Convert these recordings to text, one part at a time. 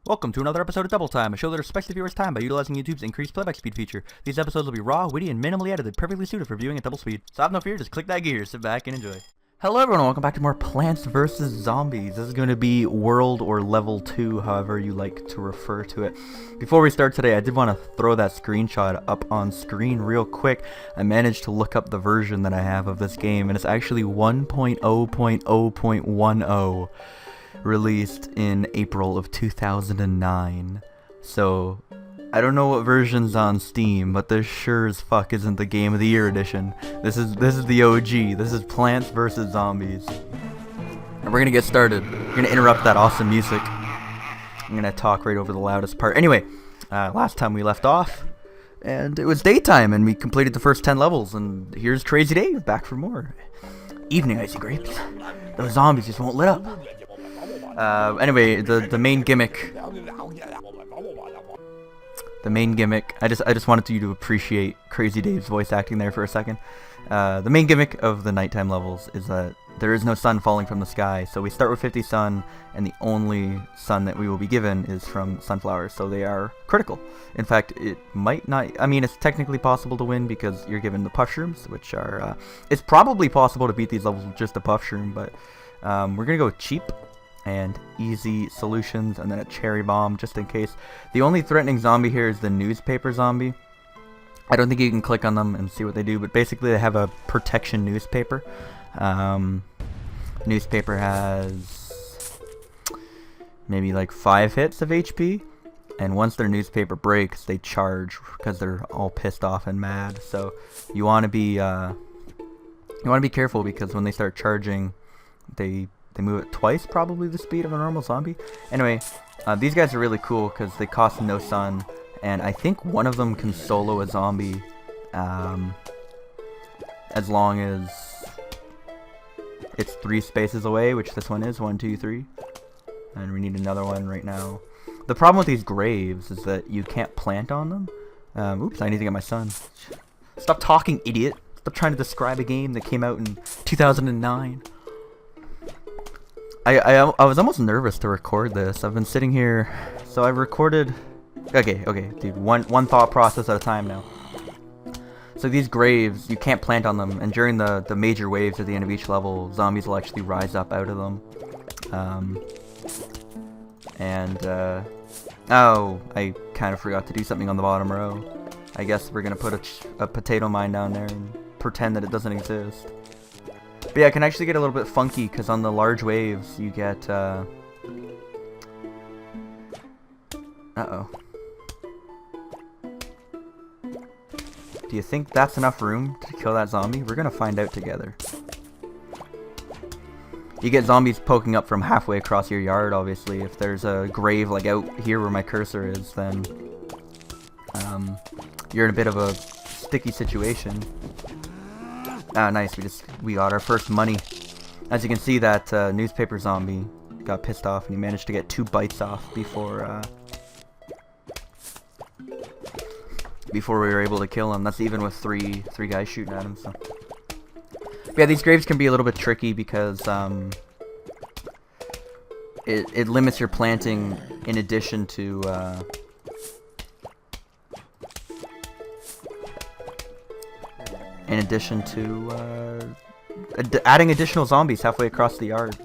Welcome to another episode of Double Time, a show that respects the viewer's time by utilizing YouTube's increased playback speed feature. These episodes will be raw, witty, and minimally edited, perfectly suited for viewing at double speed. So have no fear, just click that gear, sit back, and enjoy. Hello everyone, welcome back to more Plants vs. Zombies. This is going to be World or Level 2, however you like to refer to it. Before we start today, I did want to throw that screenshot up on screen real quick. I managed to look up the version that I have of this game, and it's actually 1.0.0.10. Released in April of 2009. So I don't know what version's on Steam, but this sure as fuck isn't the Game of the Year edition. This is the OG. This is Plants vs. Zombies. And we're gonna get started. We're gonna interrupt that awesome music. I'm gonna talk right over the loudest part. Anyway, last time we left off, and it was daytime, and we completed the first 10 levels, and here's Crazy Dave back for more. Evening, Icy Grapes. Those zombies just won't lit up. Anyway, the main gimmick. The main gimmick. I just wanted you to appreciate Crazy Dave's voice acting there for a second. The main gimmick of the nighttime levels is that there is no sun falling from the sky. So we start with 50 sun, and the only sun that we will be given is from sunflowers. So they are critical. In fact, it might not. I mean, it's technically possible to win because you're given the puff shrooms, which are. It's probably possible to beat these levels with just a puff shroom, but we're gonna go with cheap and easy solutions, and then a cherry bomb just in case. The only threatening zombie here is the newspaper zombie. I don't think you can click on them and see what they do, but basically they have a protection newspaper. Newspaper has maybe like 5 hits of HP, and once their newspaper breaks, they charge because they're all pissed off and mad. So you want to be careful, because when they start charging, they move at twice probably the speed of a normal zombie. Anyway, these guys are really cool because they cost no sun, and I think one of them can solo a zombie as long as it's 3 spaces away, which this one is 1, 2, 3, and we need another one right now. The problem with these graves is that you can't plant on them. Oops, I need to get my son. Stop talking, idiot. Stop trying to describe a game that came out in 2009. I was almost nervous to record this. I've been sitting here, so I've recorded. Okay, dude. One thought process at a time now. So these graves, you can't plant on them, and during the major waves at the end of each level, zombies will actually rise up out of them. Oh, I kind of forgot to do something on the bottom row. I guess we're gonna put a potato mine down there and pretend that it doesn't exist. But yeah, it can actually get a little bit funky, because on the large waves, you get, uh-oh. Do you think that's enough room to kill that zombie? We're gonna find out together. You get zombies poking up from halfway across your yard, obviously. If there's a grave, like out here where my cursor is, then, you're in a bit of a sticky situation. Ah, nice, we got our first money. As you can see, that newspaper zombie got pissed off, and he managed to get 2 bites off before we were able to kill him. That's even with three guys shooting at him. So but yeah, these graves can be a little bit tricky because it limits your planting in addition to adding additional zombies halfway across the yard.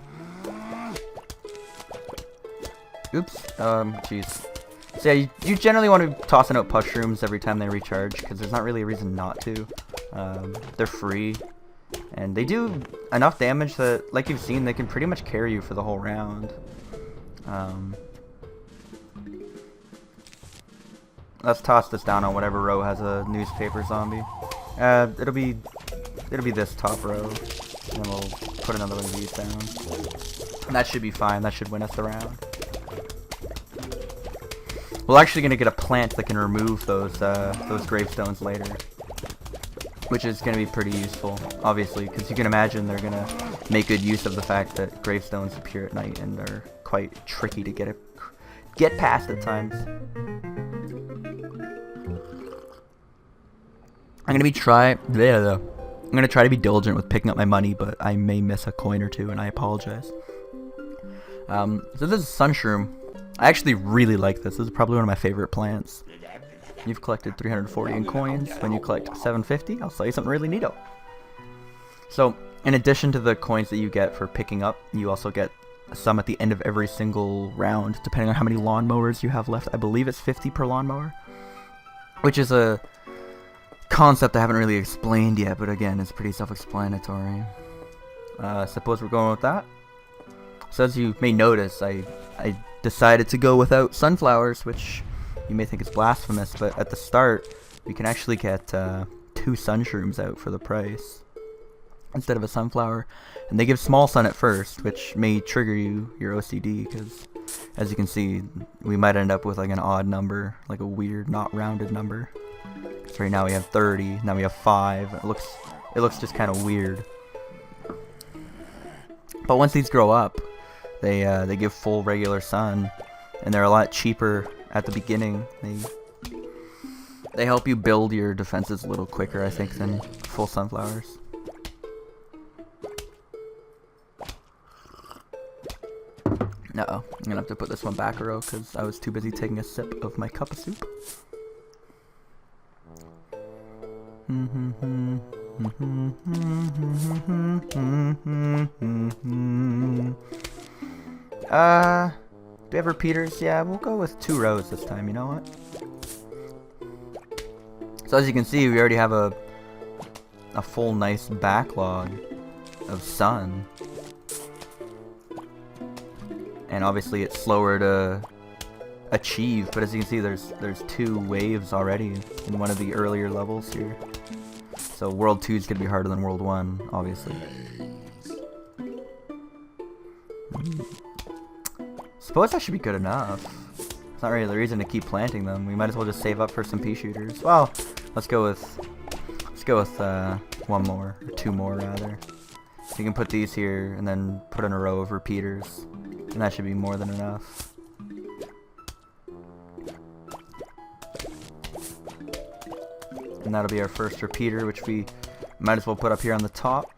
Oops. Jeez. So yeah, you generally want to be tossing out puff shrooms every time they recharge, because there's not really a reason not to. They're free, and they do enough damage that, like you've seen, they can pretty much carry you for the whole round. Let's toss this down on whatever row has a newspaper zombie. It'll be this top row, and then we'll put another one of these down. And that should be fine. That should win us the round. We're actually gonna get a plant that can remove those gravestones later, which is gonna be pretty useful, obviously, because you can imagine they're gonna make good use of the fact that gravestones appear at night and are quite tricky to get past at times. I'm gonna try to be diligent with picking up my money, but I may miss a coin or two, and I apologize. So this is Sunshroom. I actually really like this. This is probably one of my favorite plants. You've collected 340 in coins. When you collect 750, I'll sell you something really neato. So, in addition to the coins that you get for picking up, you also get some at the end of every single round, depending on how many lawnmowers you have left. I believe it's 50 per lawnmower, which is a concept I haven't really explained yet, but again, it's pretty self-explanatory. Suppose we're going with that. So as you may notice, I decided to go without sunflowers, which you may think is blasphemous, but at the start, we can actually get 2 sun shrooms out for the price instead of a sunflower. And they give small sun at first, which may trigger your OCD, because as you can see, we might end up with like an odd number, like a weird, not rounded number. So right now we have 30, now we have 5. It looks just kind of weird. But once these grow up, they give full regular sun, and they're a lot cheaper at the beginning. They help you build your defenses a little quicker, I think, than full sunflowers. Uh-oh, I'm gonna have to put this one back a row because I was too busy taking a sip of my cup of soup. Do we have repeaters? Yeah, we'll go with 2 rows this time, you know what? So as you can see, we already have a full nice backlog of sun. And obviously it's slower to achieve, but as you can see, there's 2 waves already in one of the earlier levels here. So World 2 is going to be harder than World 1, obviously. Suppose that should be good enough. It's not really the reason to keep planting them. We might as well just save up for some pea shooters. Well, let's go with 1 more, or 2 more rather. So you can put these here and then put in a row of repeaters, and that should be more than enough. And that'll be our first repeater, which we might as well put up here on the top.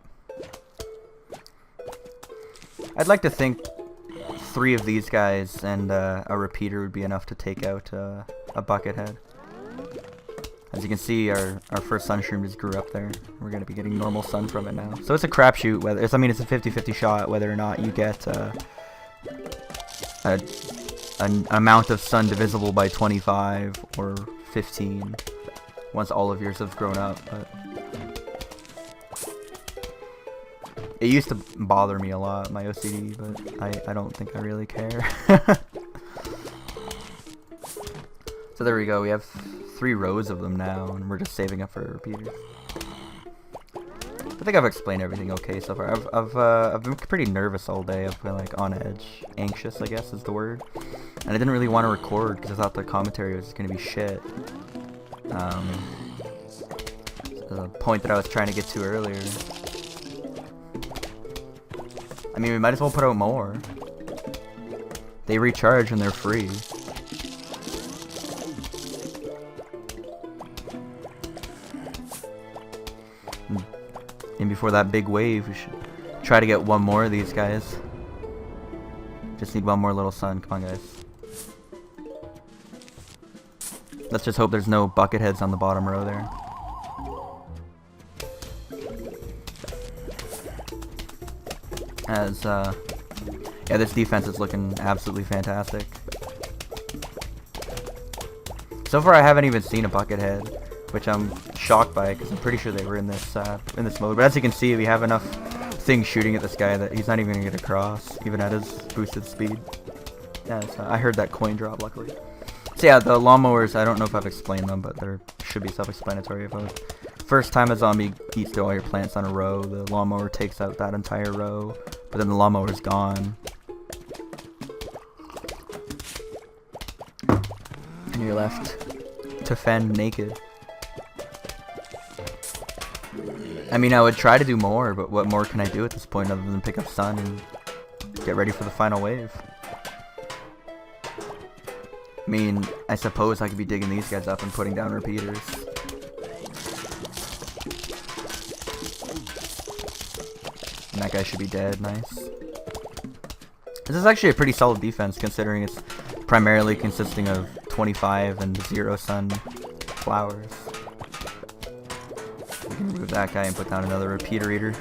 I'd like to think 3 of these guys and a repeater would be enough to take out a bucket head. As you can see, our first sun shroom just grew up there. We're going to be getting normal sun from it now. So it's a crapshoot. It's a 50-50 shot whether or not you get an amount of sun divisible by 25 or 15 once all of yours have grown up. But it used to bother me a lot, my OCD, but I don't think I really care. So there we go, we have 3 rows of them now, and we're just saving up for repeaters. I think I've explained everything okay so far. I've been pretty nervous all day. I've been like on edge, anxious I guess is the word, and I didn't really want to record because I thought the commentary was going to be shit. The point that I was trying to get to earlier. I mean, we might as well put out more. They recharge and they're free. And before that big wave, we should try to get 1 more of these guys. Just need 1 more little sun. Come on, guys. Let's just hope there's no bucket heads on the bottom row there. As, yeah, this defense is looking absolutely fantastic. So far I haven't even seen a bucket head, which I'm shocked by because I'm pretty sure they were in this mode. But as you can see, we have enough things shooting at this guy that he's not even going to get across, even at his boosted speed. Yeah, so I heard that coin drop, luckily. So yeah, the lawnmowers, I don't know if I've explained them, but they should be self-explanatory. First time a zombie eats through all your plants on a row, the lawnmower takes out that entire row, but then the lawnmower's gone. And you're left to fend naked. I mean, I would try to do more, but what more can I do at this point other than pick up sun and get ready for the final wave? I mean, I suppose I could be digging these guys up and putting down repeaters. And that guy should be dead. Nice. This is actually a pretty solid defense considering it's primarily consisting of 25 and 0 sun flowers. We can remove that guy and put down another repeater eater.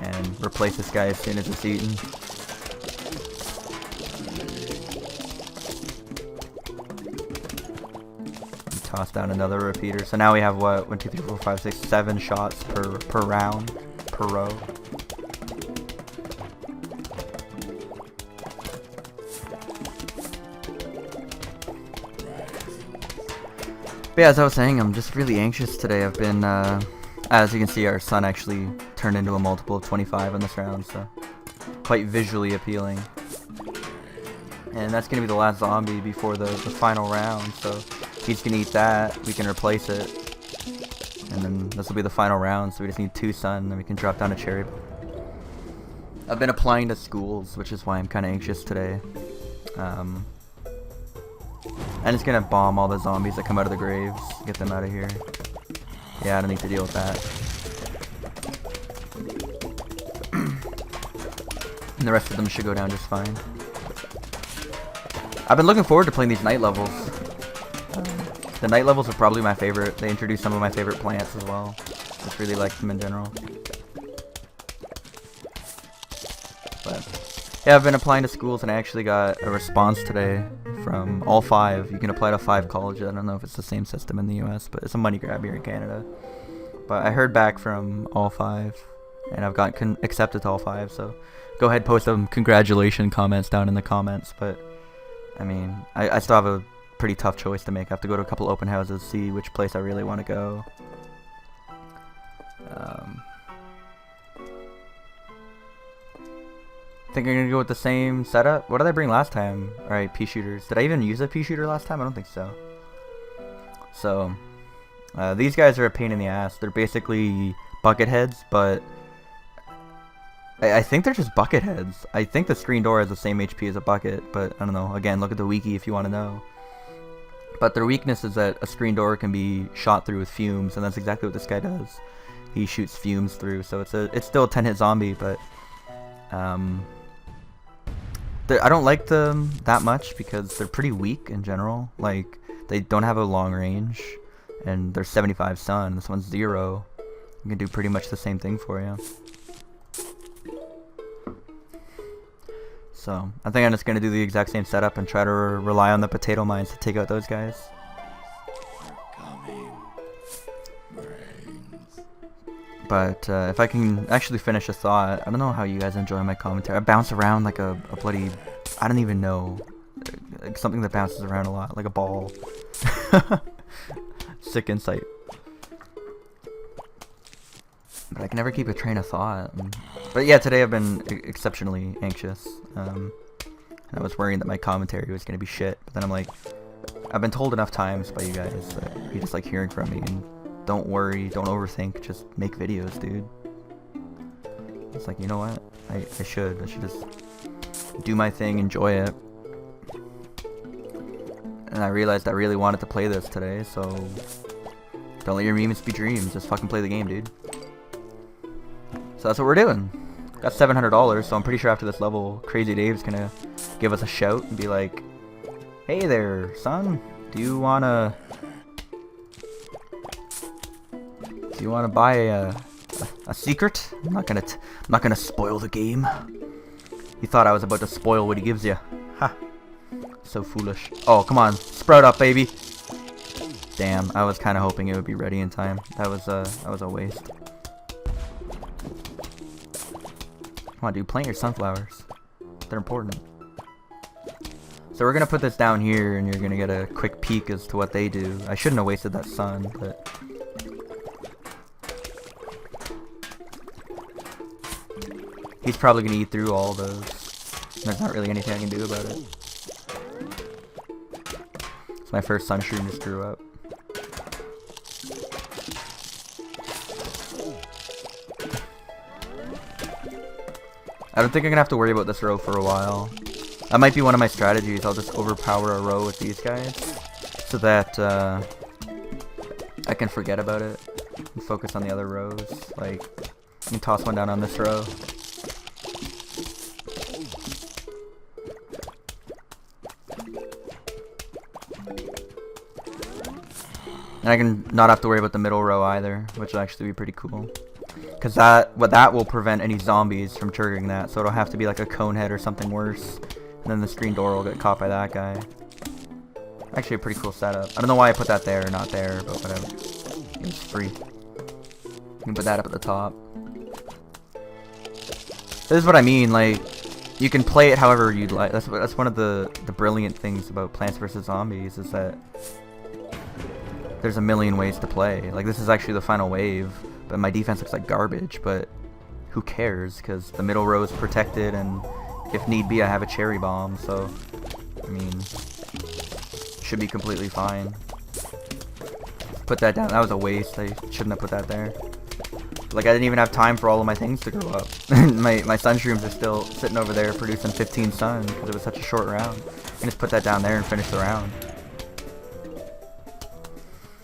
And replace this guy as soon as it's eaten. Toss down another repeater. So now we have what? 1, 2, 3, 4, 5, 6, 7 shots per round, per row. But yeah, as I was saying, I'm just really anxious today. I've been, as you can see, our sun actually turned into a multiple of 25 in this round, so quite visually appealing. And that's gonna be the last zombie before the final round, so he's gonna eat that, we can replace it, and then this will be the final round, so we just need 2 sun, then we can drop down a cherry. I've been applying to schools, which is why I'm kind of anxious today. And it's gonna bomb all the zombies that come out of the graves, get them out of here. Yeah, I don't need to deal with that. And the rest of them should go down just fine. I've been looking forward to playing these night levels. The night levels are probably my favorite. They introduced some of my favorite plants as well. Just really like them in general. But yeah, I've been applying to schools and I actually got a response today from all 5. You can apply to 5 colleges. I don't know if it's the same system in the US, but it's a money grab here in Canada. But I heard back from all 5 and I've gotten accepted to all 5, so go ahead, post some congratulations comments down in the comments. But I mean, I still have a pretty tough choice to make. I have to go to a couple open houses, see which place I really want to go. I think I'm gonna go with the same setup. What did I bring last time? Alright, pea shooters. Did I even use a pea shooter last time? I don't think so. So, these guys are a pain in the ass. They're basically bucket heads, but I think they're just bucket heads. I think the screen door has the same HP as a bucket, but I don't know. Again, look at the wiki if you want to know. But their weakness is that a screen door can be shot through with fumes, and that's exactly what this guy does. He shoots fumes through, so it's still a 10-hit zombie, but I don't like them that much because they're pretty weak in general. Like, they don't have a long range, and they're 75 sun. This one's 0. You can do pretty much the same thing for you. So, I think I'm just going to do the exact same setup and try to rely on the potato mines to take out those guys. But if I can actually finish a thought, I don't know how you guys enjoy my commentary. I bounce around like a bloody, I don't even know, like something that bounces around a lot, like a ball. Sick insight. But I can never keep a train of thought. But yeah, today I've been exceptionally anxious. And I was worrying that my commentary was going to be shit. But then I'm like, I've been told enough times by you guys that you just like hearing from me. And don't worry, don't overthink, just make videos, dude. It's like, you know what? I should just do my thing, enjoy it. And I realized I really wanted to play this today, so don't let your memes be dreams, just fucking play the game, dude. So that's what we're doing. Got $700, so I'm pretty sure after this level, Crazy Dave's gonna give us a shout and be like, "Hey there, son, do you wanna buy a secret? I'm not gonna spoil the game." He thought I was about to spoil what he gives you. Ha! So foolish. Oh, come on, sprout up, baby. Damn, I was kind of hoping it would be ready in time. That was a waste. Come on, dude, plant your sunflowers. They're important. So we're gonna put this down here, and you're gonna get a quick peek as to what they do. I shouldn't have wasted that sun, but he's probably gonna eat through all those. There's not really anything I can do about it. So my first sun shroom just grew up. I don't think I'm gonna have to worry about this row for a while. That might be one of my strategies. I'll just overpower a row with these guys so that I can forget about it and focus on the other rows. Like, I can toss one down on this row. And I can not have to worry about the middle row either, which will actually be pretty cool. Because that will prevent any zombies from triggering that, so it'll have to be like a cone head or something worse. And then the screen door will get caught by that guy. Actually a pretty cool setup. I don't know why I put that there or not there, but whatever. It's free. You can put that up at the top. This is what I mean, like, you can play it however you'd like. That's one of the brilliant things about Plants vs. Zombies, is that there's a million ways to play. Like, this is actually the final wave, but my defense looks like garbage, but who cares, because the middle row is protected, and if need be I have a cherry bomb, so, I mean, should be completely fine. Put that down. That was a waste. I shouldn't have put that there. Like, I didn't even have time for all of my things to grow up. my sun shrooms are still sitting over there producing 15 sun because it was such a short round. I just put that down there and finish the round.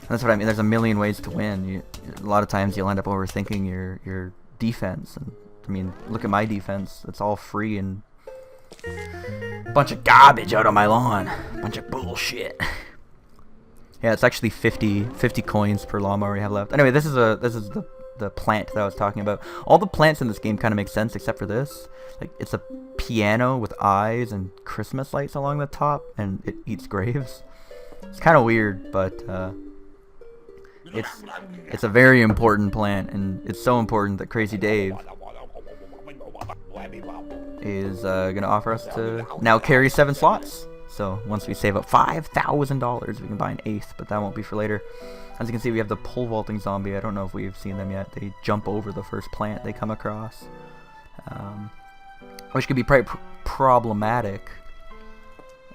That's what I mean. There's a million ways to win. A lot of times you'll end up overthinking your defense. And I mean, look at my defense. It's all free and bunch of garbage out on my lawn. Bunch of bullshit. Yeah, it's actually 50 coins per lawnmower we have left. Anyway, this is the plant that I was talking about. All the plants in this game kind of make sense except for this. Like, it's a piano with eyes and Christmas lights along the top, and it eats graves. It's kind of weird, but it's a very important plant, and it's so important that Crazy Dave is gonna offer us to now carry 7 slots. So once we save up $5,000, we can buy an 8th, but that won't be for later. As you can see, we have the pole vaulting zombie. I don't know if we've seen them yet. They jump over the first plant they come across, which could be problematic.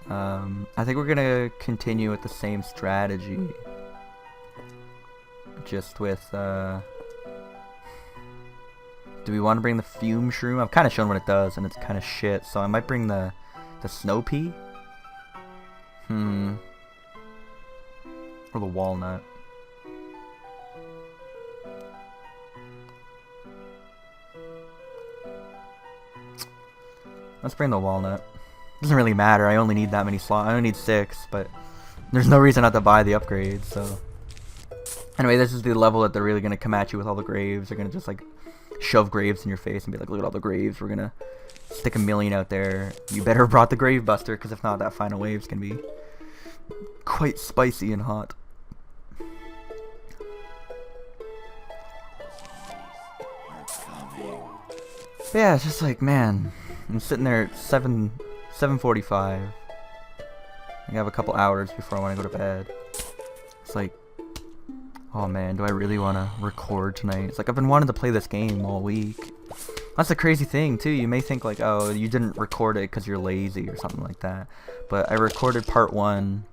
I think we're gonna continue with the same strategy, just with do we want to bring the fume shroom? I've kind of shown what it does, and it's kind of shit, so I might bring the snow pea. Or the walnut. Let's bring the walnut. Doesn't really matter. I only need that many slots. I only need 6, but there's no reason not to buy the upgrades, so. Anyway, this is the level that they're really going to come at you with all the graves. They're going to just, like, shove graves in your face and be like, look at all the graves. We're going to stick 1,000,000 out there. You better have brought the grave buster, because if not, that final wave's going to be quite spicy and hot. But yeah, it's just like, man, I'm sitting there at 7:45. I have a couple hours before I want to go to bed. It's like, oh man, do I really want to record tonight? It's like, I've been wanting to play this game all week. That's the crazy thing too. You may think like, oh, you didn't record it because you're lazy or something like that. But I recorded part 1.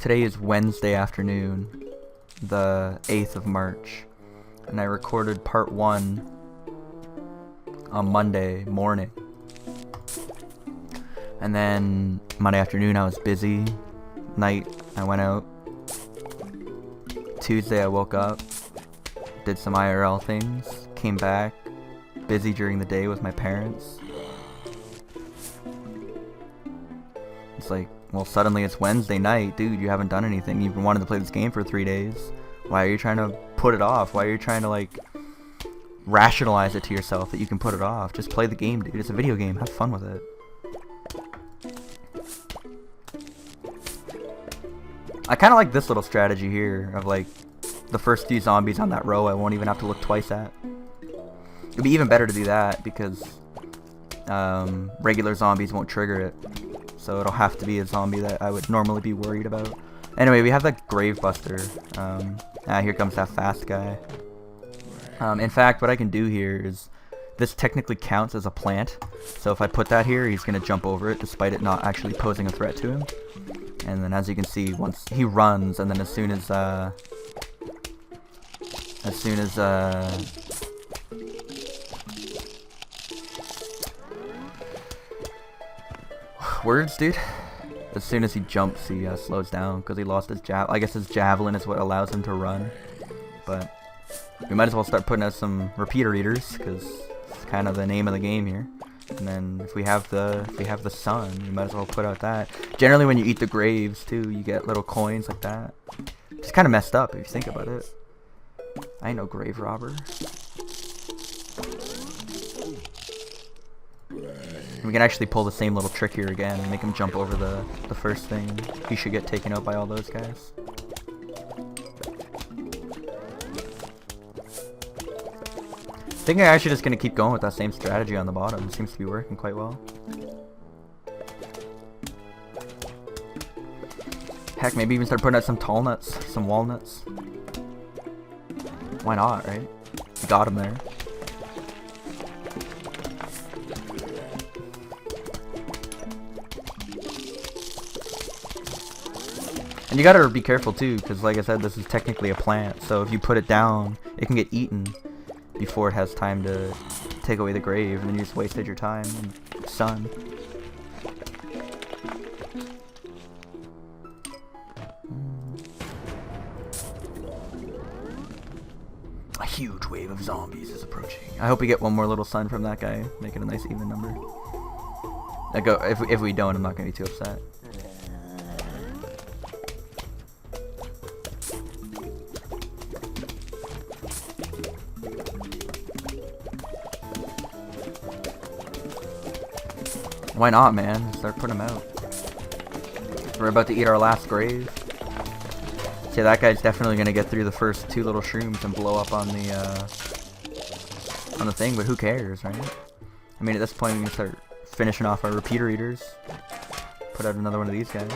Today is Wednesday afternoon, the 8th of March. And I recorded part 1 on Monday morning. And then Monday afternoon I was busy. Night I went out. Tuesday I woke up, did some IRL things, came back, busy during the day with my parents. It's like, well, suddenly it's Wednesday night, dude, you haven't done anything. You've been wanting to play this game for 3 days. Why are you trying to put it off? Why are you trying to, like, rationalize it to yourself that you can put it off? Just play the game, dude. It's a video game. Have fun with it. I kind of like this little strategy here of, like, the first few zombies on that row I won't even have to look twice at. It'd be even better to do that because regular zombies won't trigger it. So it'll have to be a zombie that I would normally be worried about. Anyway, we have that grave buster. Here comes that fast guy. In fact, what I can do here is, this technically counts as a plant. So if I put that here, he's going to jump over it despite it not actually posing a threat to him. And then as you can see, once he runs, and then as soon as words, dude. As soon as he jumps, he slows down because he lost his I guess his javelin is what allows him to run. But we might as well start putting out some repeater eaters because it's kind of the name of the game here. And then if we have the sun, we might as well put out that. Generally, when you eat the graves too, you get little coins like that. It's kind of messed up if you think about it. I ain't no grave robber. We can actually pull the same little trick here again and make him jump over the first thing. He should get taken out by all those guys. I think I'm actually just going to keep going with that same strategy on the bottom. It seems to be working quite well. Heck, maybe even start putting out some tall nuts, some walnuts. Why not, right? We got him there. And you gotta be careful too, because like I said, this is technically a plant, so if you put it down, it can get eaten before it has time to take away the grave, and then you just wasted your time and sun. A huge wave of zombies is approaching. I hope we get one more little sun from that guy, make it a nice even number. If we don't, I'm not gonna be too upset. Why not, man? Start putting them out. We're about to eat our last grave. See, that guy's definitely gonna get through the first two little shrooms and blow up on the thing, but who cares, right? I mean, at this point, we can start finishing off our repeater eaters. Put out another one of these guys.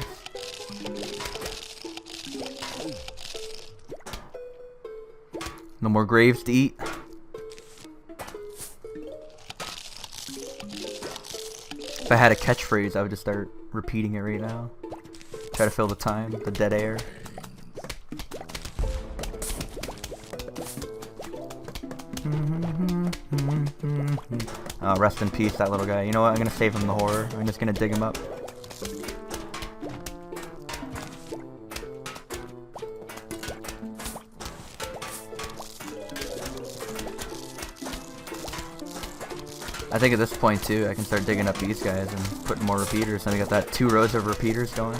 No more graves to eat. If I had a catchphrase, I would just start repeating it right now. Try to fill the time, the dead air. Oh, rest in peace, that little guy. You know what? I'm gonna save him the horror. I'm just gonna dig him up. I think at this point too, I can start digging up these guys and putting more repeaters. And I got that 2 rows of repeaters going.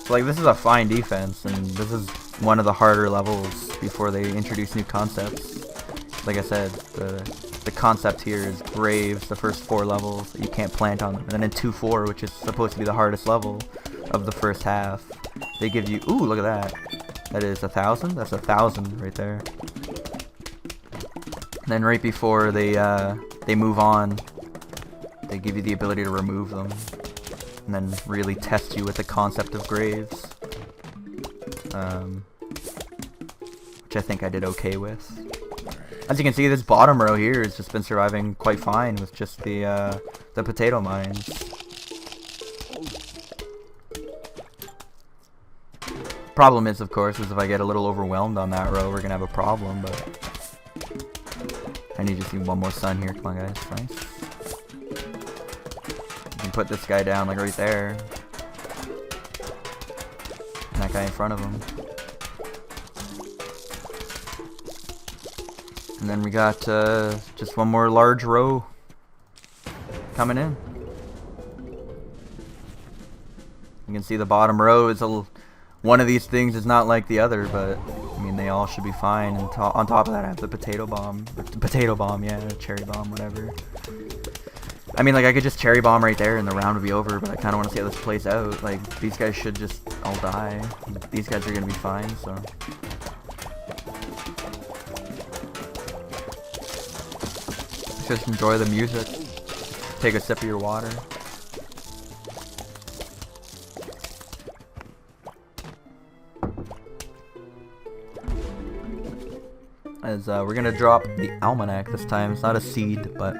So, like, this is a fine defense, and this is one of the harder levels before they introduce new concepts. Like I said, the concept here is graves, the first 4 levels, you can't plant on them. And then in 2-4, which is supposed to be the hardest level of the first half, they give you, ooh, look at that. That is 1,000? That's 1,000 right there. And then right before they move on, they give you the ability to remove them. And then really test you with the concept of graves. Which I think I did okay with. As you can see, this bottom row here has just been surviving quite fine with just the potato mines. Problem is, of course, is if I get a little overwhelmed on that row, we're gonna have a problem, but I need to see one more sun here. Come on, guys. Nice. You can put this guy down, like, right there. And that guy in front of him. And then we got just one more large row coming in. You can see the bottom row is one of these things is not like the other, but I mean, they all should be fine. And on top of that, I have the potato bomb, yeah, cherry bomb, whatever. I mean, like, I could just cherry bomb right there and the round would be over, but I kind of want to see how this plays out. Like, these guys should just all die. These guys are gonna be fine, so. Just enjoy the music. Take a sip of your water. As we're gonna drop the Almanac this time. It's not a seed, but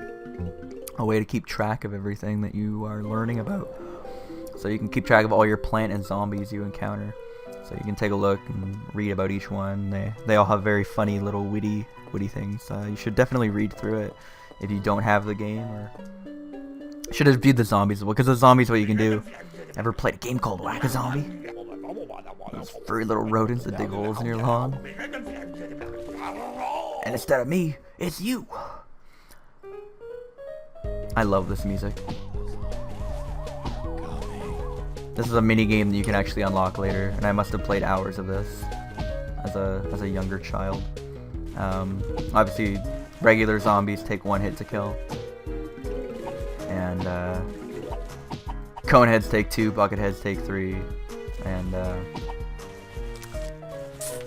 a way to keep track of everything that you are learning about. So you can keep track of all your plant and zombies you encounter. So you can take a look and read about each one. They all have very funny little witty things. You should definitely read through it if you don't have the game, or should have viewed the zombies, because the zombies, what you can do. Ever played a game called Whack-A-Zombie? Those furry little rodents that dig holes in your lawn. And instead of me, it's you. I love this music. This is a mini game that you can actually unlock later, and I must have played hours of this as a younger child. Obviously, regular zombies take 1 hit to kill, and cone heads take 2, bucket heads take 3, and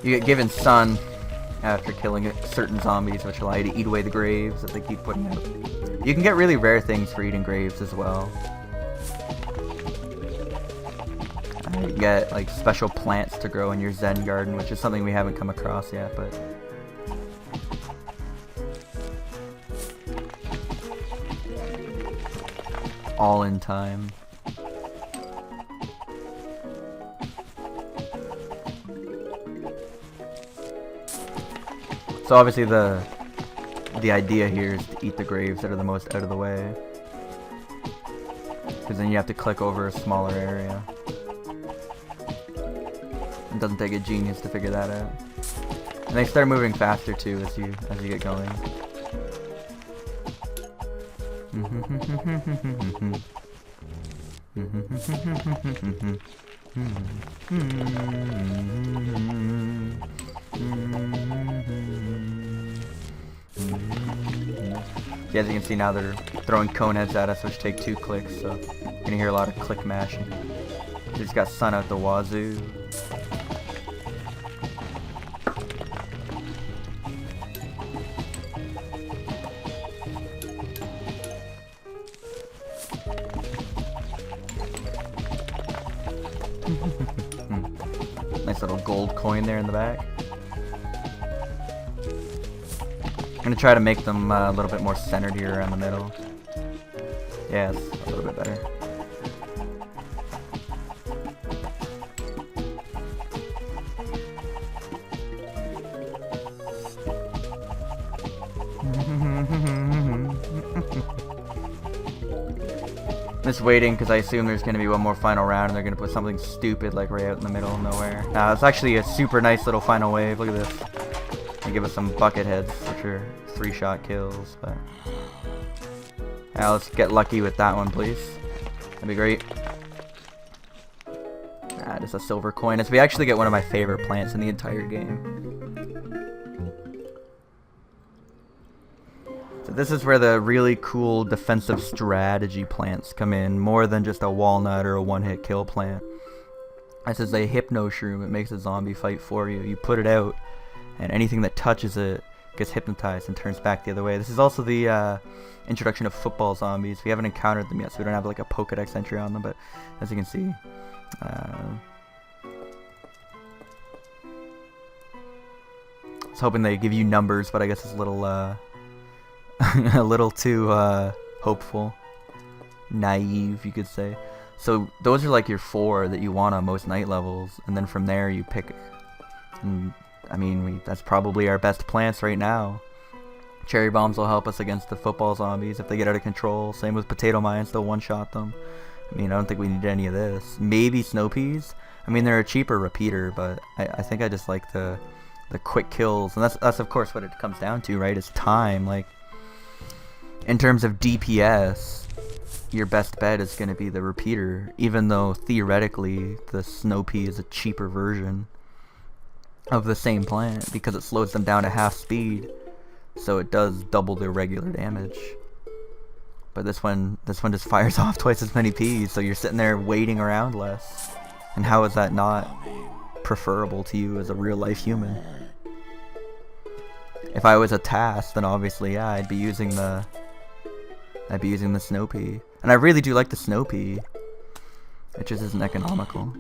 you get given sun after killing certain zombies, which allow you to eat away the graves that they keep putting out. You can get really rare things for eating graves as well. You get like special plants to grow in your Zen garden, which is something we haven't come across yet, but all in time. So obviously the idea here is to eat the graves that are the most out of the way, because then you have to click over a smaller area. It doesn't take a genius to figure that out. And they start moving faster too as you get going. Yeah, as you can see now they're throwing cone heads at us, which take 2 clicks, so you're gonna hear a lot of click mashing. They just got sun out the wazoo. Nice little gold coin there in the back. I'm gonna try to make them a little bit more centered here around the middle. Yeah, it's a little bit better. Just waiting because I assume there's going to be one more final round and they're going to put something stupid like right out in the middle of nowhere. It's actually a super nice little final wave. Look at this. They give us some bucket heads, which are 3-shot kills. But let's get lucky with that one, please. That'd be great. Just a silver coin. As we actually get one of my favorite plants in the entire game. So this is where the really cool defensive strategy plants come in, more than just a walnut or a 1-hit kill plant. This is a Hypno shroom. It makes a zombie fight for you. You put it out, and anything that touches it gets hypnotized and turns back the other way. This is also the introduction of football zombies. We haven't encountered them yet, so we don't have like a Pokedex entry on them, but as you can see, I was hoping they give you numbers, but I guess it's a little a little too hopeful, naive, you could say. So those are like your 4 that you want on most night levels, and then from there you pick. And I mean, that's probably our best plants right now. Cherry bombs will help us against the football zombies if they get out of control. Same with potato mines, they'll one-shot them. I mean, I don't think we need any of this. Maybe snow peas. I mean, they're a cheaper repeater, but I think I just like the quick kills, and that's of course what it comes down to, right? Is time. Like, in terms of DPS, your best bet is going to be the repeater, even though theoretically the snow pea is a cheaper version of the same plant because it slows them down to half speed, so it does double their regular damage. But this one just fires off twice as many peas, so you're sitting there waiting around less. And how is that not preferable to you as a real life human? If I was a task, then obviously, yeah, I'd be using the snow pea. And I really do like the snow pea. It just isn't economical.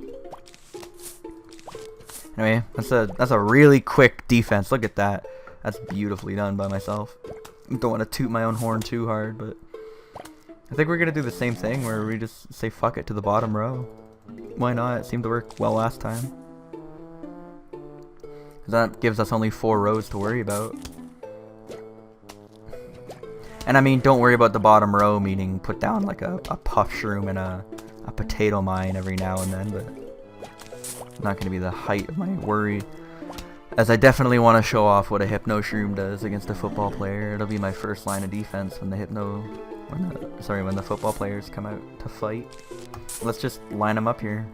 Anyway, that's a really quick defense. Look at that. That's beautifully done by myself. Don't want to toot my own horn too hard, but I think we're gonna do the same thing where we just say fuck it to the bottom row. Why not? It seemed to work well last time. That gives us only 4 rows to worry about. And I mean, don't worry about the bottom row, meaning put down like a puff shroom and a potato mine every now and then, but not going to be the height of my worry. As I definitely want to show off what a Hypno shroom does against a football player. It'll be my first line of defense when the Hypno when the football players come out to fight. Let's just line them up here.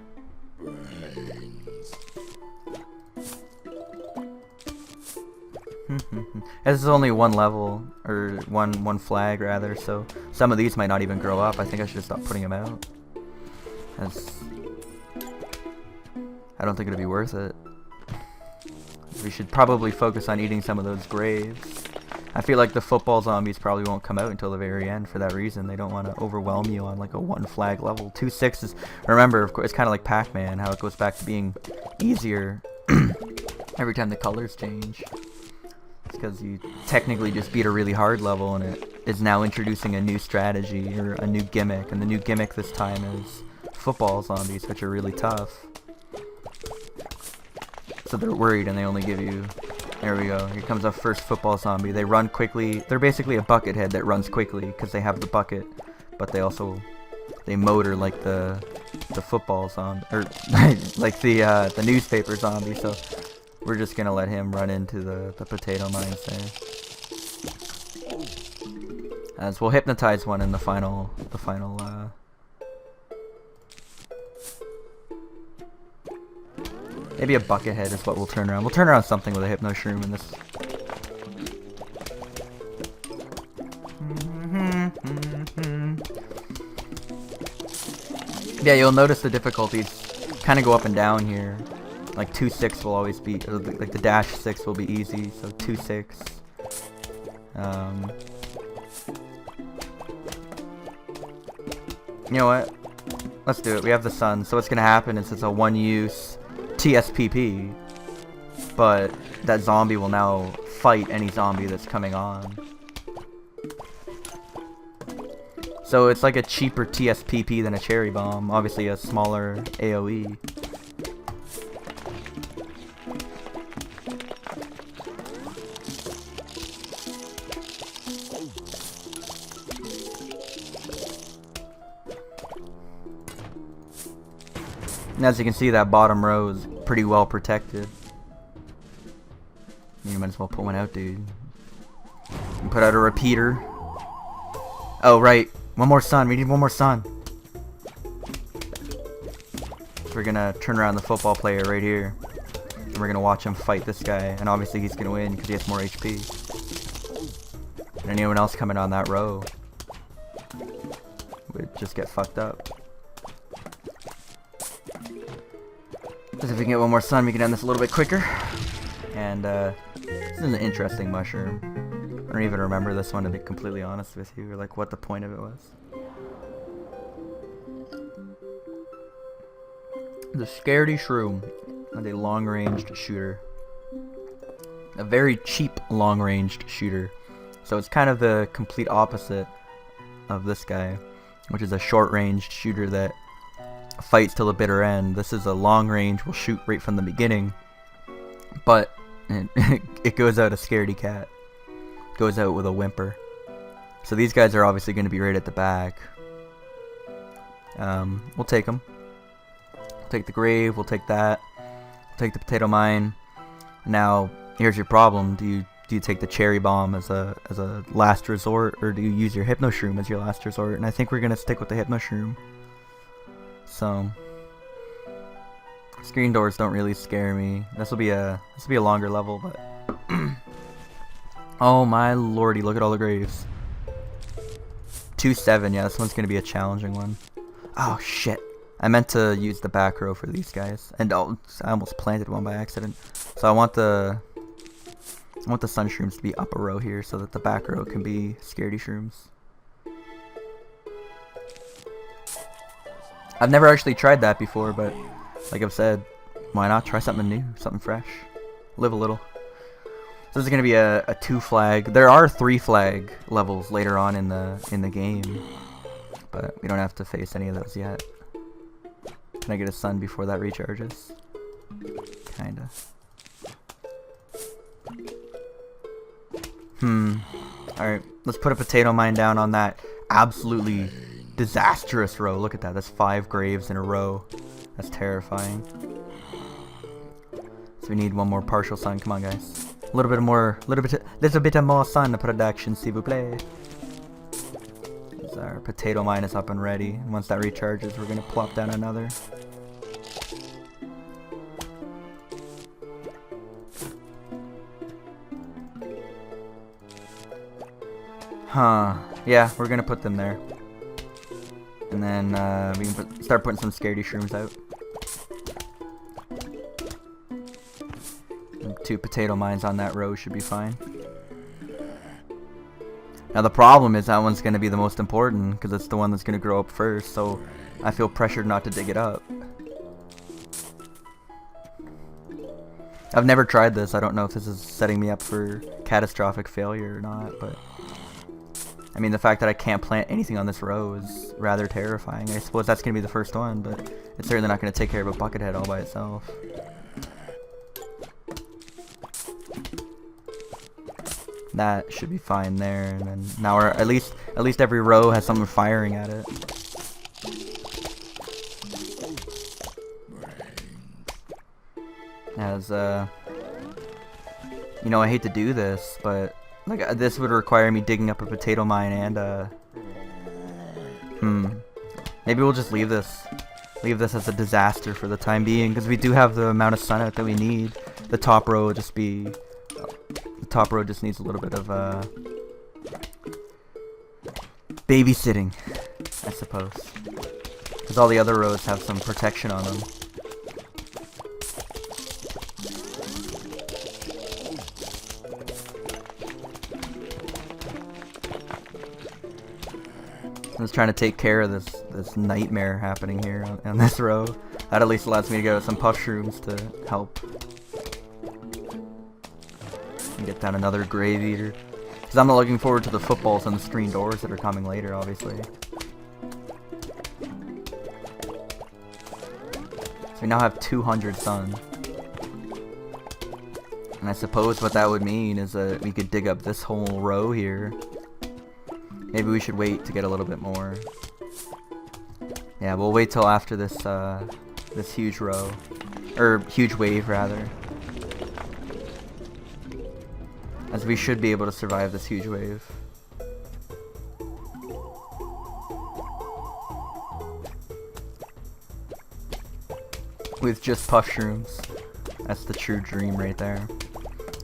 This is only one level, or one flag rather, so some of these might not even grow up. I think I should stop putting them out. I don't think it'd be worth it. We should probably focus on eating some of those graves. I feel like the football zombies probably won't come out until the very end for that reason. They don't want to overwhelm you on like a one flag level. 2-6 is, remember, of course, it's kind of like Pac-Man, how it goes back to being easier every time the colors change. It's because you technically just beat a really hard level, and it is now introducing a new strategy or a new gimmick, and the new gimmick this time is football zombies, which are really tough. So they're worried and they only give you... There we go. Here comes our first football zombie. They run quickly. They're basically a bucket head that runs quickly because they have the bucket, but they also... They motor like the football zombie, or like the newspaper zombie, so we're just gonna let him run into the potato mines there. As we'll hypnotize one in the final maybe a bucket head is what we'll turn around. We'll turn around something with a Hypno shroom in this. Yeah, you'll notice the difficulties kind of go up and down here. Like 2-6 will always be, or like the dash 6 will be easy, so 2-6. You know what? Let's do it. We have the sun, so what's gonna happen is it's a one-use TSPP, but that zombie will now fight any zombie that's coming on. So it's like a cheaper TSPP than a cherry bomb, obviously a smaller AoE. And as you can see, that bottom row is pretty well protected. You might as well put one out, dude. And put out a repeater. Oh, right. One more sun. We need one more sun. So we're gonna turn around the football player right here. And we're gonna watch him fight this guy. And obviously he's gonna win because he has more HP. And anyone else coming on that row would just get fucked up. Because if we can get one more sun, we can end this a little bit quicker. And this is an interesting mushroom. I don't even remember this one, to be completely honest with you, or like what the point of it was. The Scaredy shroom, and a long-ranged shooter. A very cheap long-ranged shooter. So it's kind of the complete opposite of this guy, which is a short-ranged shooter that fights till the bitter end. This is a long range, will shoot right from the beginning, but it goes out a scaredy cat. Goes out with a whimper. So these guys are obviously going to be right at the back. We'll take them. We'll take the grave, we'll take that. We'll take the potato mine. Now, here's your problem. Do you take the cherry bomb as a last resort, or do you use your Hypno shroom as your last resort? And I think we're going to stick with the Hypno shroom. So screen doors don't really scare me. This will be a longer level, but oh my lordy, look at all the graves. 2-7, yeah, this one's gonna be a challenging one. Oh shit, I meant to use the back row for these guys, and I almost planted one by accident. So I want the sun shrooms to be up a row here so that the back row can be scaredy shrooms. I've never actually tried that before, but like I've said, why not try something new, something fresh, live a little. So this is gonna be a 2-flag. There are 3-flag levels later on in the game, but we don't have to face any of those yet. Can I get a sun before that recharges? Kinda. Alright, let's put a potato mine down on that absolutely disastrous row. Look at that. That's 5 graves in a row. That's terrifying. So we need one more partial sun. Come on, guys. A little bit more sun production, s'il vous plaît. our potato mine is up and ready. And once that recharges, we're gonna plop down another. Huh. Yeah, we're gonna put them there. And then we can start putting some Scaredy shrooms out. And 2 potato mines on that row should be fine. Now the problem is that one's gonna be the most important because it's the one that's gonna grow up first, so I feel pressured not to dig it up. I've never tried this. I don't know if this is setting me up for catastrophic failure or not, but I mean, the fact that I can't plant anything on this row is rather terrifying. I suppose that's going to be the first one, but it's certainly not going to take care of a buckethead all by itself. That should be fine there, and then now we're at least every row has someone firing at it. As you know, I hate to do this, but like this would require me digging up a potato mine and maybe we'll just leave this as a disaster for the time being, because we do have the amount of sun out that we need. The top row will just be just needs a little bit of babysitting, I suppose, because all the other rows have some protection on them. I was trying to take care of this nightmare happening here on this row. That at least allows me to get some puff shrooms to help. And get down another grave eater. Because I'm not looking forward to the footballs and the screen doors that are coming later, obviously. So we now have 200 sun. And I suppose what that would mean is that we could dig up this whole row here. Maybe we should wait to get a little bit more. Yeah, we'll wait till after this this huge row, or huge wave rather, as we should be able to survive this huge wave. With just puff shrooms. That's the true dream right there.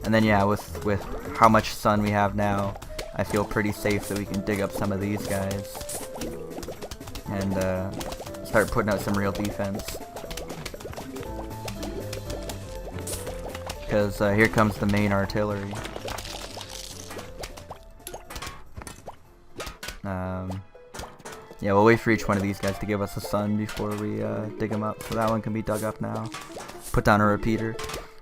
And then yeah, with how much sun we have now, I feel pretty safe that we can dig up some of these guys and start putting out some real defense. Because here comes the main artillery. Yeah, we'll wait for each one of these guys to give us a sun before we dig them up. So that one can be dug up now. Put down a repeater.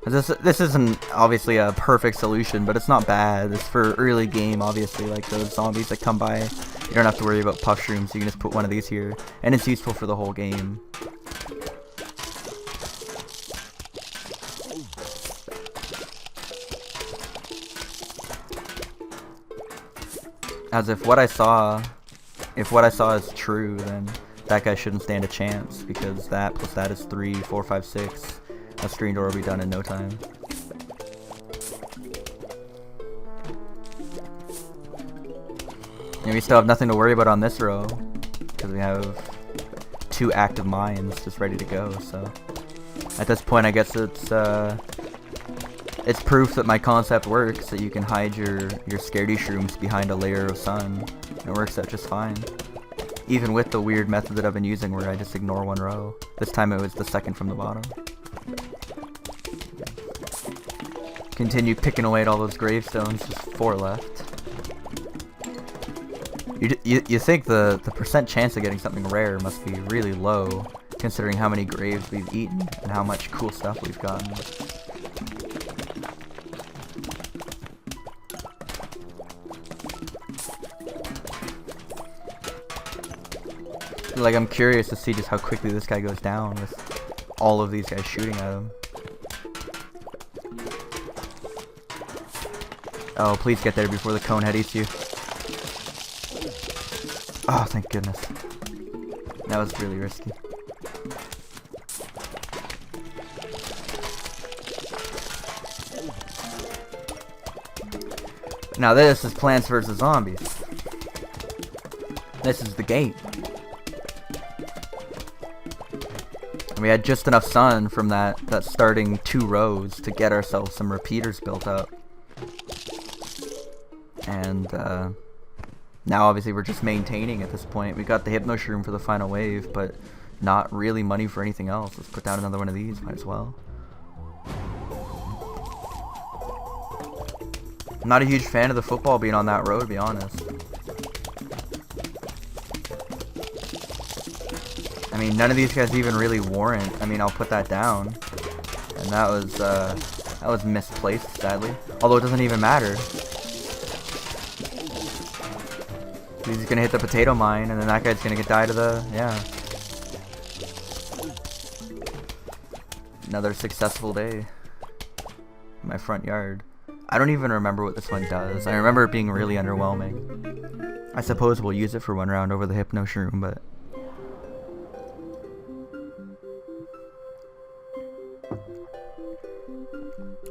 This isn't obviously a perfect solution, but it's not bad. It's for early game, obviously, like those zombies that come by. You don't have to worry about puff shrooms. You can just put one of these here, and it's useful for the whole game. As if what I saw is true, then that guy shouldn't stand a chance, because that plus that is 3, 4, 5, 6. A screen door will be done in no time. And we still have nothing to worry about on this row, because we have 2 active mines just ready to go. So at this point, I guess it's proof that my concept works, that you can hide your Scaredy shrooms behind a layer of sun. And it works out just fine. Even with the weird method that I've been using where I just ignore one row. This time it was the second from the bottom. Continue picking away at all those gravestones, just 4 left. You think the percent chance of getting something rare must be really low, considering how many graves we've eaten and how much cool stuff we've gotten. Like, I'm curious to see just how quickly this guy goes down with all of these guys shooting at him. Oh, please get there before the cone head eats you. Oh, thank goodness. That was really risky. Now this is Plants vs. Zombies. This is the game. And we had just enough sun from that starting 2 rows to get ourselves some repeaters built up. And now obviously we're just maintaining at this point. We got the Hypno shroom for the final wave, but not really money for anything else. Let's put down another one of these, might as well. I'm not a huge fan of the football being on that road, to be honest. I mean, none of these guys even really warrant. I mean, I'll put that down. And that was misplaced, sadly. Although it doesn't even matter. He's gonna hit the potato mine, and then that guy's gonna get die to the, yeah. Another successful day in my front yard. I don't even remember what this one does. I remember it being really underwhelming. I suppose we'll use it for one round over the Hypno shroom, but...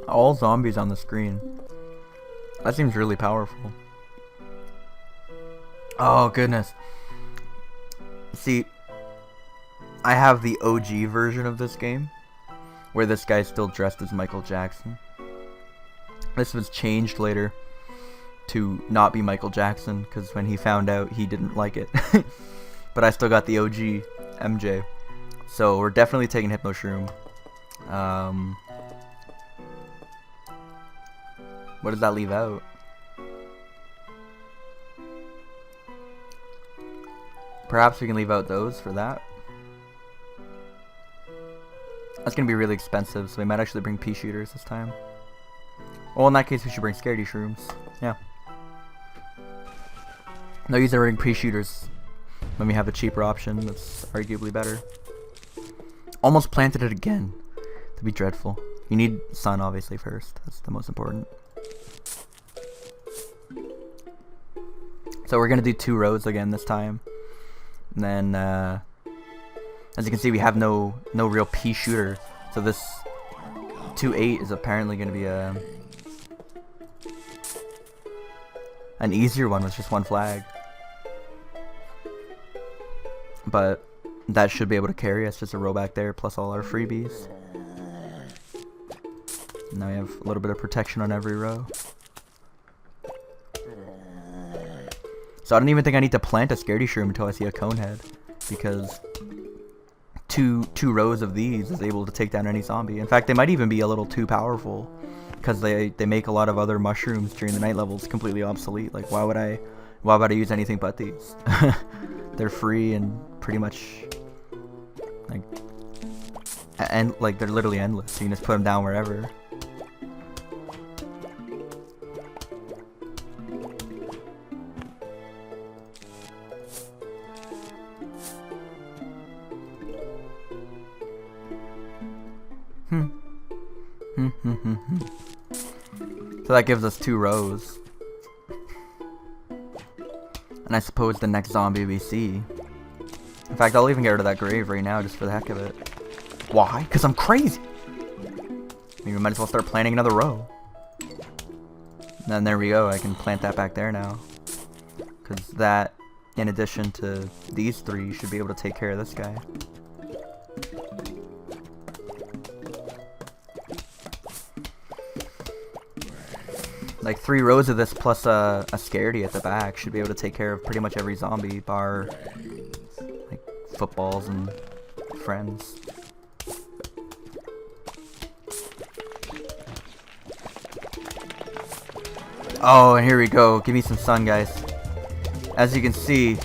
all zombies on the screen. That seems really powerful. Oh, goodness. See, I have the OG version of this game, where this guy's still dressed as Michael Jackson. This was changed later to not be Michael Jackson, because when he found out, he didn't like it. But I still got the OG MJ. So we're definitely taking Hypno shroom. What does that leave out? Perhaps we can leave out those for that. That's gonna be really expensive, so we might actually bring pea shooters this time. Well, in that case, we should bring Scaredy shrooms. Yeah. No use in bringing pea shooters when we have a cheaper option that's arguably better. Almost planted it again. To be dreadful. You need sun, obviously, first. That's the most important. So we're gonna do 2 rows again this time. And then, as you can see, we have no real pea shooter. So this 2-8 is apparently gonna be an easier one with just 1 flag. But that should be able to carry us, just a row back there plus all our freebies. Now we have a little bit of protection on every row. So I don't even think I need to plant a Scaredy shroom until I see a cone head, because two rows of these is able to take down any zombie. In fact, they might even be a little too powerful, because they make a lot of other mushrooms during the night levels completely obsolete. Like, why would I use anything but these? They're free and pretty much like they're literally endless. So you can just put them down wherever. So that gives us 2 rows. And I suppose the next zombie we see. In fact, I'll even get rid of that grave right now just for the heck of it. Why? Because I'm crazy! I mean, we might as well start planting another row. And then there we go, I can plant that back there now. Because that, in addition to these 3, should be able to take care of this guy. Like 3 rows of this plus a Scaredy at the back should be able to take care of pretty much every zombie, bar like footballs and friends. Oh, and here we go. Give me some sun, guys. As you can see,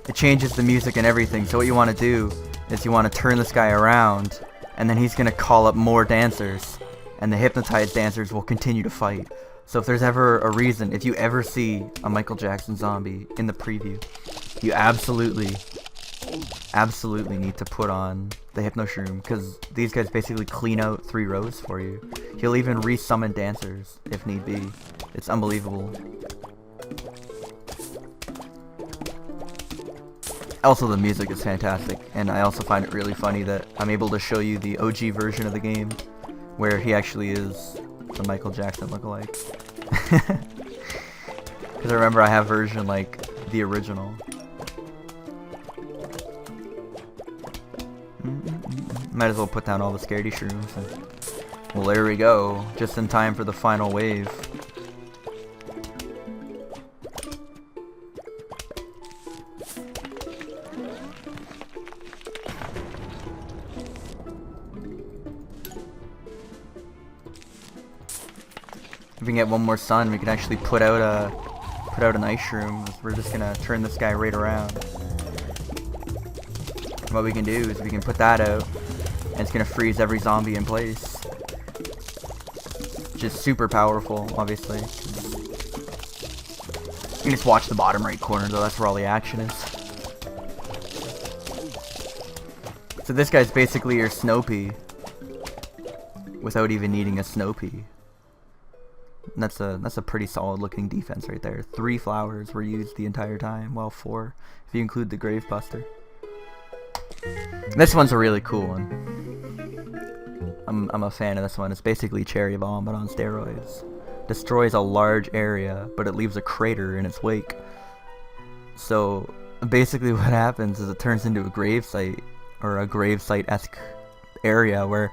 it changes the music and everything. So what you want to do is you want to turn this guy around, and then he's going to call up more dancers. And the hypnotized dancers will continue to fight. So if there's ever a reason, if you ever see a Michael Jackson zombie in the preview, you absolutely need to put on the Hypno shroom, because these guys basically clean out 3 rows for you. He'll even re-summon dancers if need be. It's unbelievable. Also, the music is fantastic, and I also find it really funny that I'm able to show you the OG version of the game, where he actually is the Michael Jackson lookalike. Because I remember I have version like the original. Might as well put down all the Scaredy shrooms. And, well, there we go. Just in time for the final wave. If we can get one more sun, we can actually put out an ice shroom. We're just gonna turn this guy right around. What we can do is we can put that out, and it's gonna freeze every zombie in place. Which is super powerful, obviously. You can just watch the bottom right corner though, that's where all the action is. So this guy's basically your Snoopy without even needing a Snoopy. And that's a pretty solid looking defense right there. 3 flowers were used the entire time, well 4 if you include the Grave Buster. This one's a really cool one. I'm a fan of this one. It's basically Cherry Bomb but on steroids. Destroys a large area, but it leaves a crater in its wake. So basically what happens is it turns into a gravesite, or a gravesite-esque area where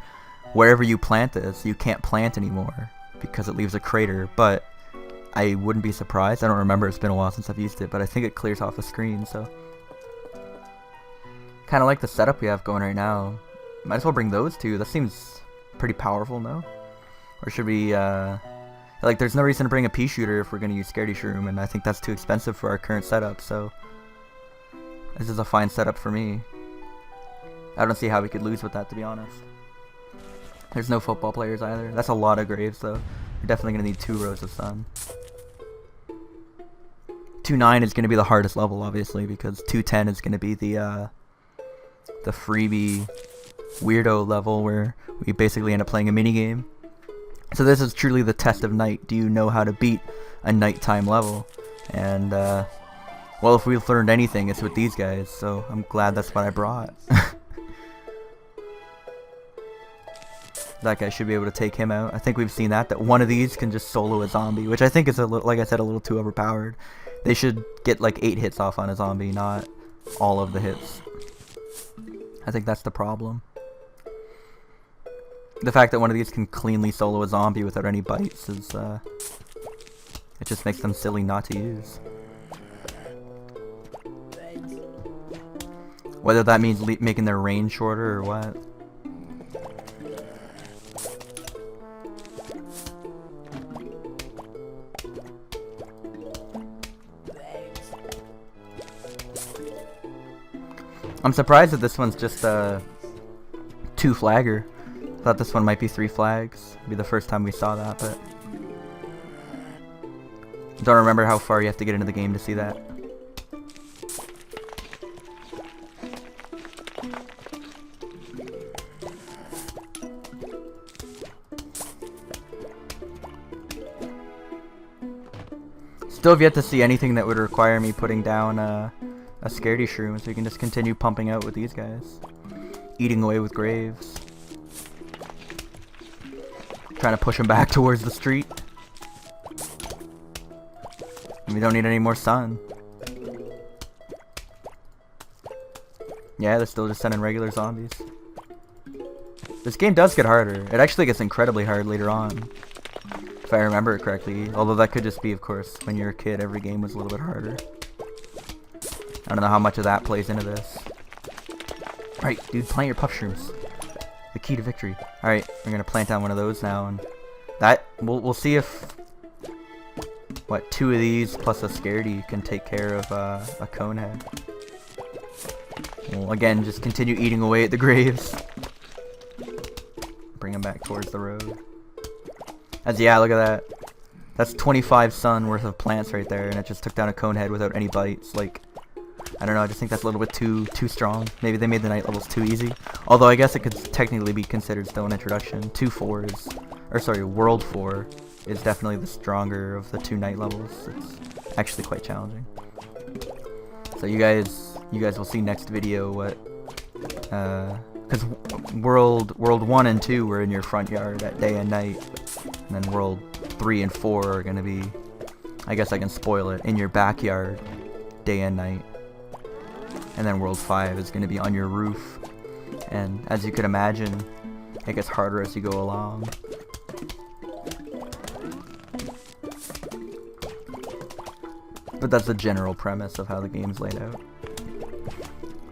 wherever you plant this, you can't plant anymore because it leaves a crater. But I wouldn't be surprised. I don't remember, it's been a while since I've used it, but I think it clears off the screen, so kind of like the setup we have going right now. Might as well bring those two. That seems pretty powerful, no? Or should we, like, there's no reason to bring a pea shooter if we're going to use Scaredy Shroom, and I think that's too expensive for our current setup, so this is a fine setup for me. I don't see how we could lose with that, to be honest. There's no football players either. That's a lot of graves, though. You're definitely going to need 2 rows of sun. 2-9 is going to be the hardest level, obviously, because 2-10 is going to be the freebie weirdo level where we basically end up playing a minigame. So this is truly the test of night. Do you know how to beat a nighttime level? And, well, if we've learned anything, it's with these guys, so I'm glad that's what I brought. That guy should be able to take him out. I think we've seen that one of these can just solo a zombie, which I think is, like I said, a little too overpowered. They should get like 8 hits off on a zombie, not all of the hits. I think that's the problem. The fact that one of these can cleanly solo a zombie without any bites is, it just makes them silly not to use. Whether that means making their range shorter or what. I'm surprised that this one's just a 2 flagger. I thought this one might be 3 flags. It'd be the first time we saw that, but don't remember how far you have to get into the game to see that. Still have yet to see anything that would require me putting down a Scaredy Shroom, so we can just continue pumping out with these guys. Eating away with graves. Trying to push them back towards the street. And we don't need any more sun. Yeah, they're still just sending regular zombies. This game does get harder. It actually gets incredibly hard later on, if I remember it correctly. Although that could just be, of course, when you're a kid, every game was a little bit harder. I don't know how much of that plays into this. Alright, dude, plant your puff shrooms. The key to victory. Alright, we're gonna plant down one of those now, and that we'll see if what 2 of these plus a Scaredy can take care of a cone head. We'll again just continue eating away at the graves. Bring them back towards the road. Yeah, look at that. That's 25 sun worth of plants right there, and it just took down a cone head without any bites. Like, I don't know, I just think that's a little bit too strong. Maybe they made the night levels too easy. Although I guess it could technically be considered still an introduction. 2-4 is, or sorry, World 4 is definitely the stronger of the 2 night levels. It's actually quite challenging. So you guys will see next video what, because World 1 and 2 were in your front yard at day and night, and then World 3 and 4 are gonna be, I guess I can spoil it, in your backyard day and night. And then World 5 is going to be on your roof. And as you could imagine, it gets harder as you go along. But that's the general premise of how the game's laid out.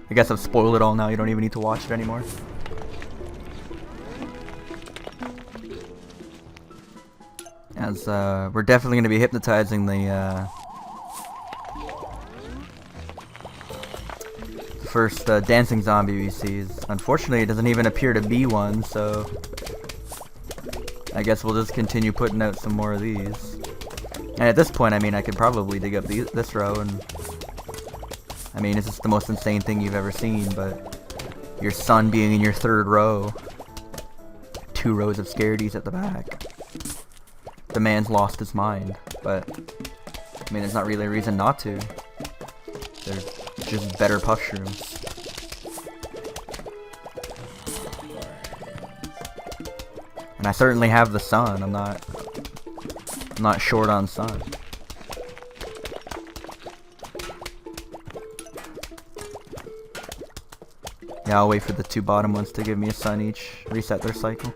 I guess I've spoiled it all now, you don't even need to watch it anymore. As we're definitely going to be hypnotizing the first dancing zombie we see. Unfortunately, it doesn't even appear to be one, so I guess we'll just continue putting out some more of these. And at this point, I mean, I could probably dig up this row, and I mean, it's just the most insane thing you've ever seen, but your son being in your third row, 2 rows of Scaredys at the back. The man's lost his mind, but I mean, there's not really a reason not to. They're just better puff shrooms. And I certainly have the sun. I'm not short on sun. Yeah, I'll wait for the 2 bottom ones to give me a sun each, reset their cycle.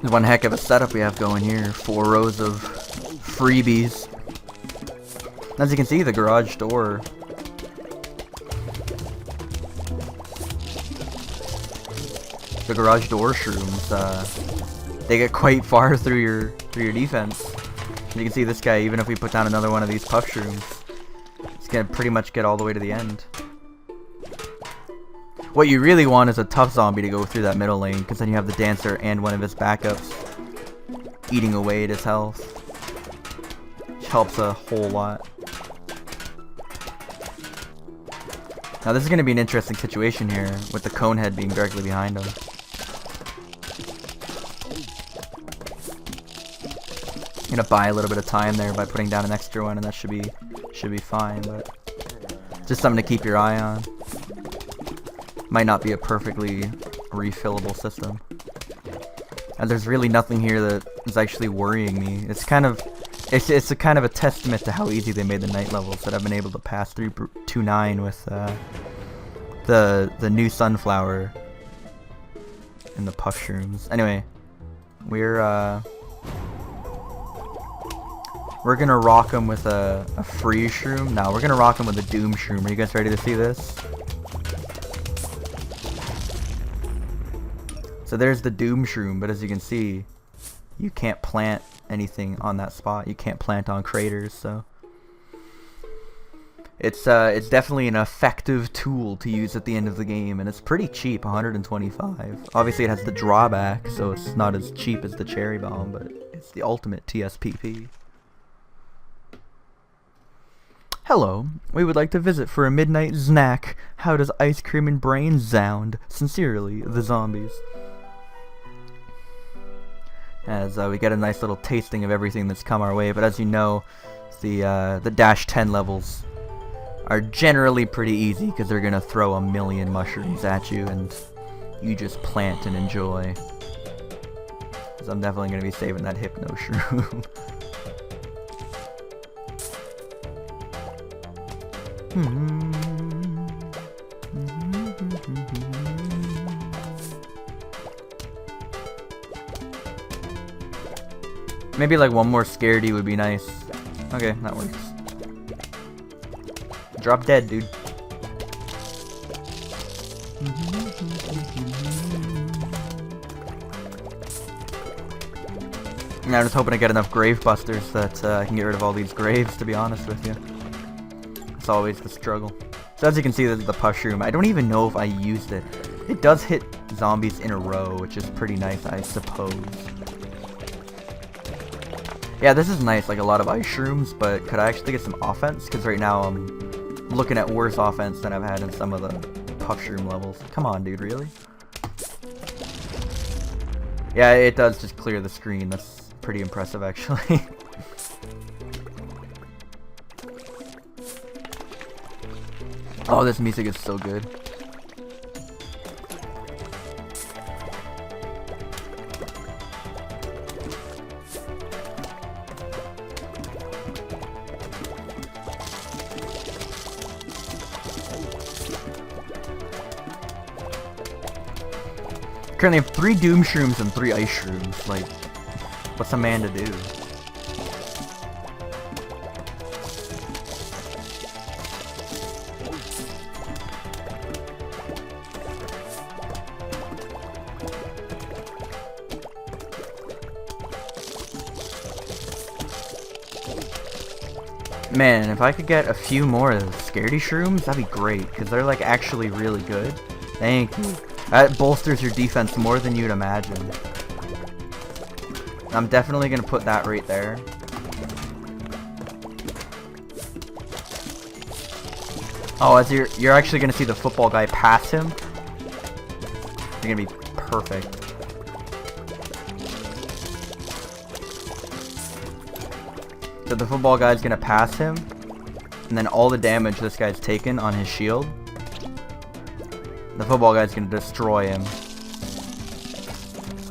There's one heck of a setup we have going here. 4 rows of freebies. As you can see, the garage door shrooms, they get quite far through your defense. You can see this guy, even if we put down another one of these puff shrooms, it's gonna pretty much get all the way to the end. What you really want is a tough zombie to go through that middle lane, because then you have the dancer and one of his backups eating away at his health, which helps a whole lot. Now this is going to be an interesting situation here, with the cone head being directly behind him. I'm going to buy a little bit of time there by putting down an extra one, and that should be fine, but just something to keep your eye on. Might not be a perfectly refillable system. And there's really nothing here that is actually worrying me. It's kind of a testament to how easy they made the night levels that I've been able to pass through 2-9 with the new sunflower and the puff shrooms. Anyway, we're gonna rock them with a free shroom. No, we're gonna rock them with a doom shroom. Are you guys ready to see this? So there's the doom shroom, but as you can see, you can't plant anything on that spot. You can't plant on craters, so it's definitely an effective tool to use at the end of the game, and it's pretty cheap, 125. Obviously it has the drawback, so it's not as cheap as the cherry bomb, but it's the ultimate TSPP. Hello, we would like to visit for a midnight snack. How does ice cream and brains sound? Sincerely, the zombies. As we get a nice little tasting of everything that's come our way, but as you know, the Dash 10 levels are generally pretty easy because they're gonna throw a million mushrooms at you and you just plant and enjoy. So I'm definitely gonna be saving that Hypno shroom. Maybe like one more Scaredy would be nice. Okay, that works. Drop dead, dude. Now I'm just hoping to get enough grave busters that I can get rid of all these graves, to be honest with you. It's always the struggle. So as you can see, this is the puff shroom. I don't even know if I used it. It does hit zombies in a row, which is pretty nice, I suppose. Yeah, this is nice, like a lot of ice shrooms, but could I actually get some offense? Because right now I'm looking at worse offense than I've had in some of the puff shroom levels. Come on, dude, really? Yeah, it does just clear the screen. That's pretty impressive, actually. Oh, this music is so good. Currently have 3 Doom Shrooms and 3 Ice Shrooms. Like, what's a man to do? Man, if I could get a few more of the Scaredy Shrooms, that'd be great, because they're like actually really good. Thank you. That bolsters your defense more than you'd imagine. I'm definitely gonna put that right there. Oh, as you're actually gonna see the football guy pass him. You're gonna be perfect. So the football guy's gonna pass him, and then all the damage this guy's taken on his shield, the football guy's gonna destroy him.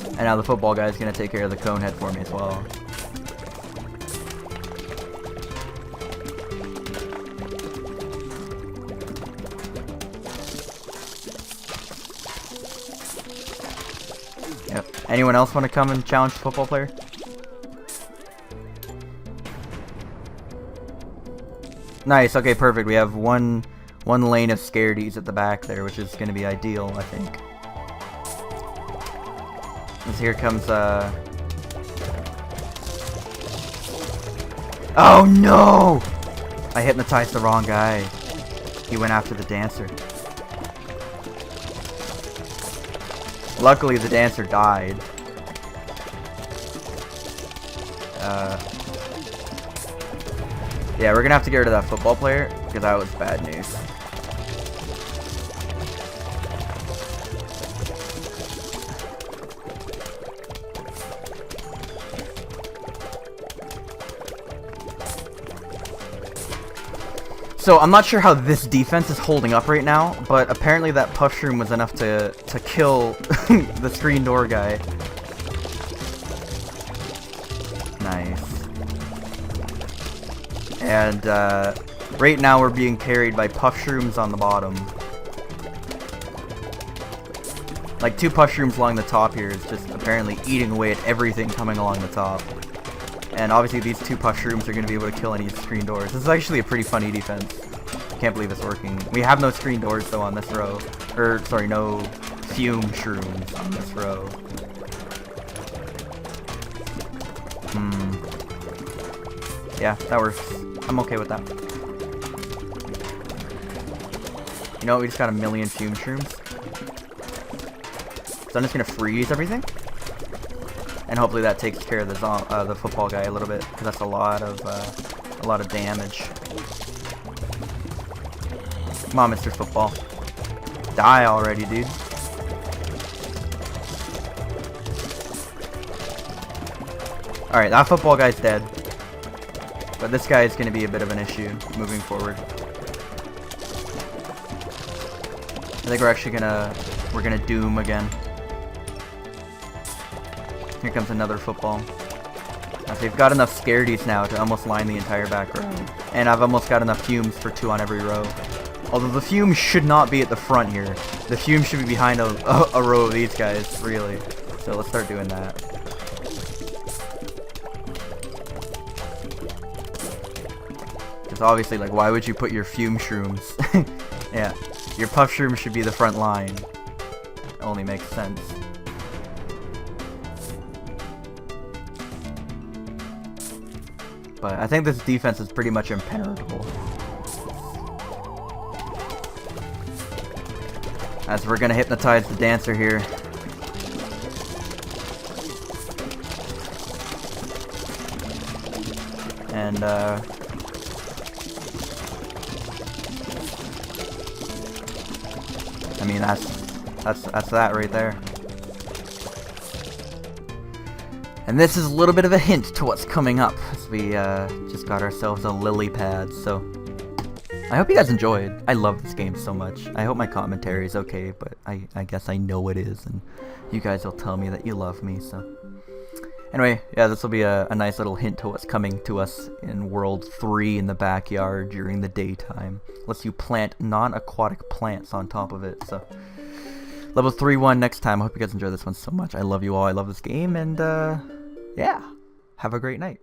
And now the football guy's gonna take care of the cone head for me as well. Yep. Anyone else want to come and challenge the football player? Nice, okay, perfect. We have one lane of Scaredy's at the back there, which is going to be ideal, I think. As here comes, Oh no! I hypnotized the wrong guy. He went after the dancer. Luckily, the dancer died. Yeah, we're gonna have to get rid of that football player, because that was bad news. So, I'm not sure how this defense is holding up right now, but apparently that puff shroom was enough to kill the screen door guy. Nice. And, right now we're being carried by puff shrooms on the bottom. Like, 2 puff shrooms along the top here is just apparently eating away at everything coming along the top. And obviously these 2 puff shrooms are going to be able to kill any screen doors. This is actually a pretty funny defense. Can't believe it's working. We have no screen doors though on this row. Or, sorry, no fume shrooms on this row. Yeah, that works. I'm okay with that. You know what? We just got a million fume shrooms. So I'm just gonna freeze everything, and hopefully that takes care of the football guy a little bit, because that's a lot of damage. Come on, Mr. Football, die already, dude. All right, that football guy's dead. But this guy is going to be a bit of an issue moving forward. I think we're actually gonna doom again. Here comes another football. So we've got enough Scaredy's now to almost line the entire back row. And I've almost got enough fumes for 2 on every row. Although the fumes should not be at the front here. The fumes should be behind a row of these guys, really. So let's start doing that. Obviously, like, why would you put your fume shrooms? Yeah, your puff shroom should be the front line. It only makes sense. But I think this defense is pretty much impenetrable. As we're gonna hypnotize the dancer here. And, I mean, that's that right there. And this is a little bit of a hint to what's coming up, as we just got ourselves a lily pad. So I hope you guys enjoyed. I love this game so much. I hope my commentary is okay, but I guess I know it is, and you guys will tell me that you love me, so. Anyway, yeah, this will be a nice little hint to what's coming to us in World 3 in the backyard during the daytime. Lets you plant non-aquatic plants on top of it, so. Level 3-1 next time. I hope you guys enjoy this one so much. I love you all. I love this game, and yeah, have a great night.